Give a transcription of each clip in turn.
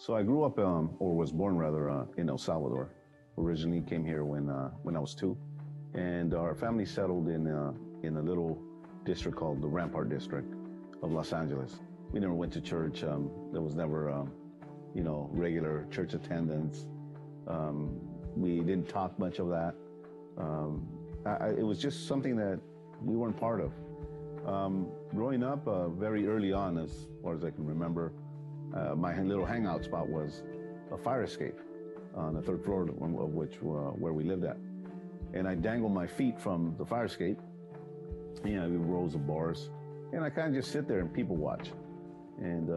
So I grew up, or was born rather, in El Salvador. Originally came here when I was 2, and our family settled in a little district called the Rampart District of Los Angeles. We never went to church. There was never, regular church attendance. We didn't talk much of that. It was just something that we weren't part of. Growing up, very early on, as far as I can remember, my little hangout spot was a fire escape on the 3rd floor of which where we lived at. And I dangled my feet from the fire escape, rows of bars, and I kind of just sit there and people watch. And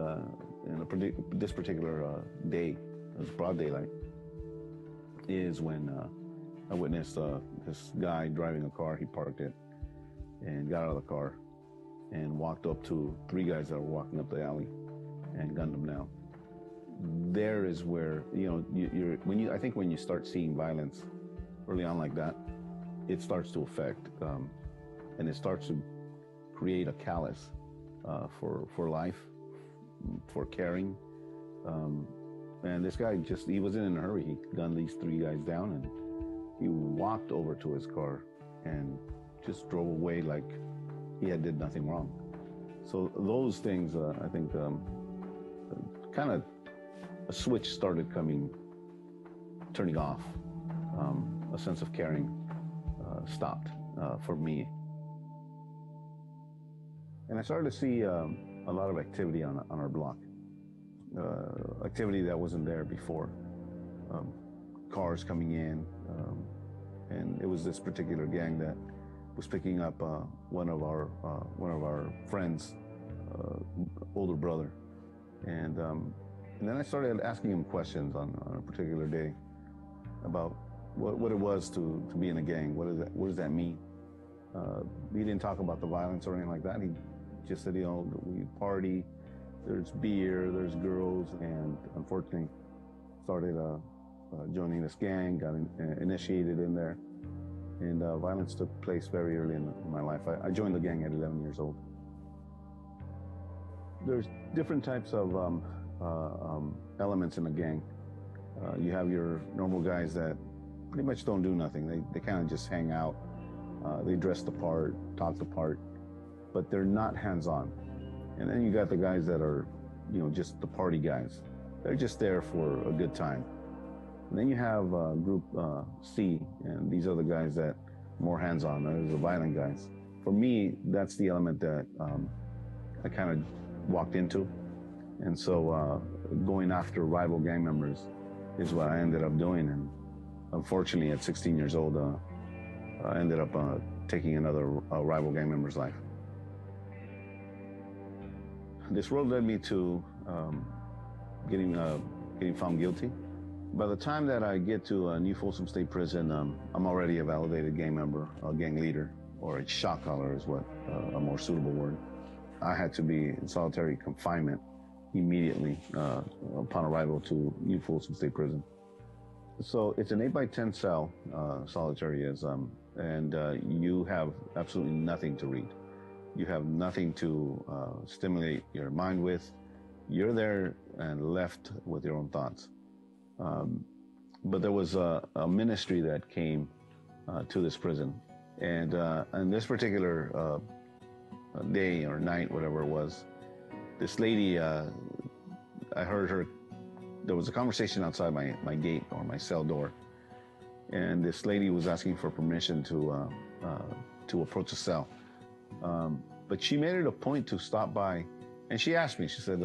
this particular day, it was broad daylight, is when I witnessed this guy driving a car. He parked it and got out of the car and walked up to 3 guys that were walking up the alley and gunned them down. There is where, I think when you start seeing violence early on like that, it starts to affect, and it starts to create a callous for life, for caring. And this guy he wasn't in a hurry. He gunned these 3 guys down, and he walked over to his car and just drove away like he did nothing wrong. So those things, I think, kind of a switch started turning off. A sense of caring stopped for me. And I started to see a lot of activity on our block. Activity that wasn't there before. Cars coming in, and it was this particular gang that was picking up one of our friends' older brother, and then I started asking him questions on a particular day about what it was to be in a gang. What does that mean? He didn't talk about the violence or anything like that. He just said, we party, there's beer, there's girls, and unfortunately started joining this gang, got initiated in there, and violence took place very early in my life. I joined the gang at 11 years old. There's different types of elements in a gang. You have your normal guys that pretty much don't do nothing. They kind of just hang out. They dress the part, talk the part, but they're not hands-on. And then you got the guys that are, just the party guys. They're just there for a good time. And then you have group C, and these are the guys that more hands-on. Those are the violent guys. For me, that's the element that I kind of walked into. And so going after rival gang members is what I ended up doing. And unfortunately, at 16 years old, I ended up taking another rival gang member's life. This road led me to getting found guilty. By the time that I get to New Folsom State Prison, I'm already a validated gang member, a gang leader, or a shot caller is what a more suitable word. I had to be in solitary confinement immediately upon arrival to New Folsom State Prison. So it's an 8x10 cell, solitary is, and you have absolutely nothing to read. You have nothing to stimulate your mind with. You're there and left with your own thoughts. But there was a ministry that came to this prison. And this particular day or night, whatever it was, this lady, I heard her, there was a conversation outside my gate or my cell door. And this lady was asking for permission to approach the cell. But she made it a point to stop by, and she asked me, she said,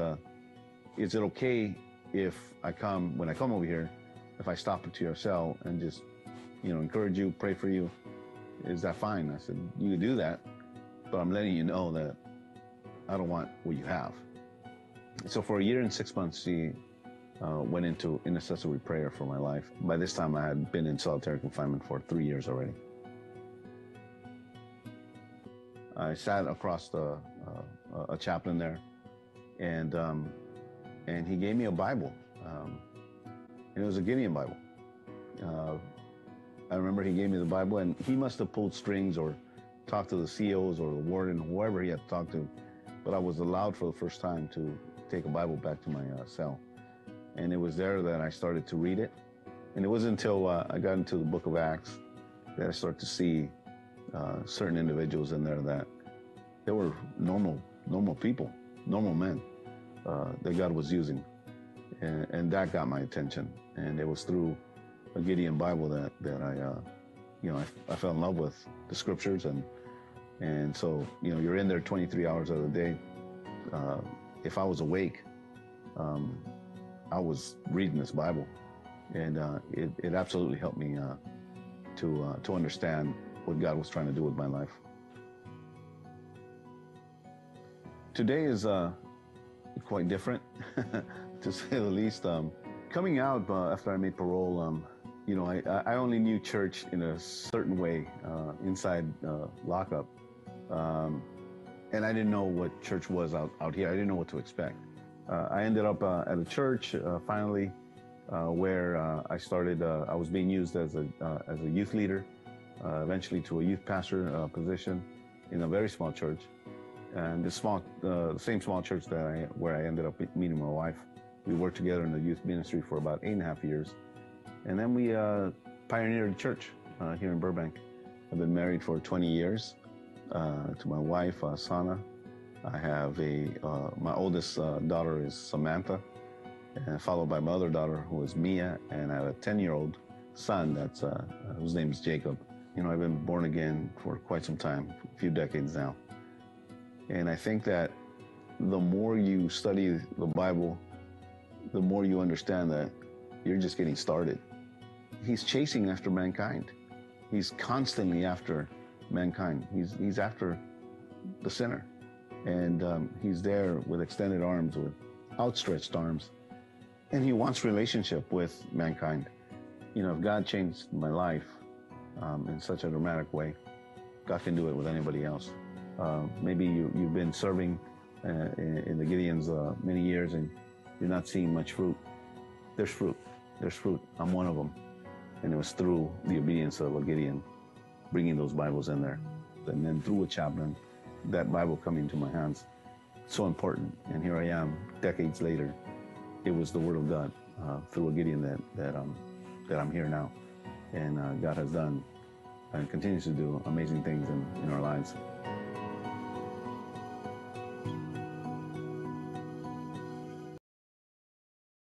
is it okay if when I come over here, if I stop into your cell and just, encourage you, pray for you? Is that fine? I said, you can do that, but I'm letting you know that I don't want what you have. So for 1 year and 6 months, she went into intercessory prayer for my life. By this time, I had been in solitary confinement for 3 years already. I sat across a chaplain there, and he gave me a Bible, and it was a Gideon Bible. I remember he gave me the Bible, and he must have pulled strings or talked to the COs or the warden, whoever he had to talk to, but I was allowed for the first time to take a Bible back to my cell. And it was there that I started to read it. And it wasn't until I got into the book of Acts that I started to see certain individuals in there that they were normal people, normal men that God was using. And that got my attention. And it was through a Gideon Bible that I fell in love with the scriptures. And so, you're in there 23 hours of the day. If I was awake, I was reading this Bible, and it absolutely helped me to understand what God was trying to do with my life. Today is quite different, to say the least. Coming out after I made parole, I only knew church in a certain way inside lockup, and I didn't know what church was out here. I didn't know what to expect. I ended up at a church finally, where I started. I was being used as a youth leader, eventually to a youth pastor position in a very small church, and the same small church where I ended up meeting my wife. We worked together in the youth ministry for about 8.5 years, and then we pioneered a church here in Burbank. I've been married for 20 years to my wife, Sana. I have my oldest daughter is Samantha, and followed by my other daughter, who is Mia, and I have a 10-year-old son whose name is Jacob. I've been born again for quite some time, a few decades now. And I think that the more you study the Bible, the more you understand that you're just getting started. He's chasing after mankind. He's constantly after mankind. He's after the sinner. And he's there with extended arms, with outstretched arms. And he wants relationship with mankind. If God changed my life in such a dramatic way, God can do it with anybody else. Maybe you've been serving in the Gideons many years and you're not seeing much fruit. There's fruit. There's fruit. I'm one of them. And it was through the obedience of a Gideon, bringing those Bibles in there. And then through a chaplain, that Bible coming into my hands. So important. And here I am, decades later. It was the Word of God through a Gideon that I'm here now. And God has done and continues to do amazing things in our lives.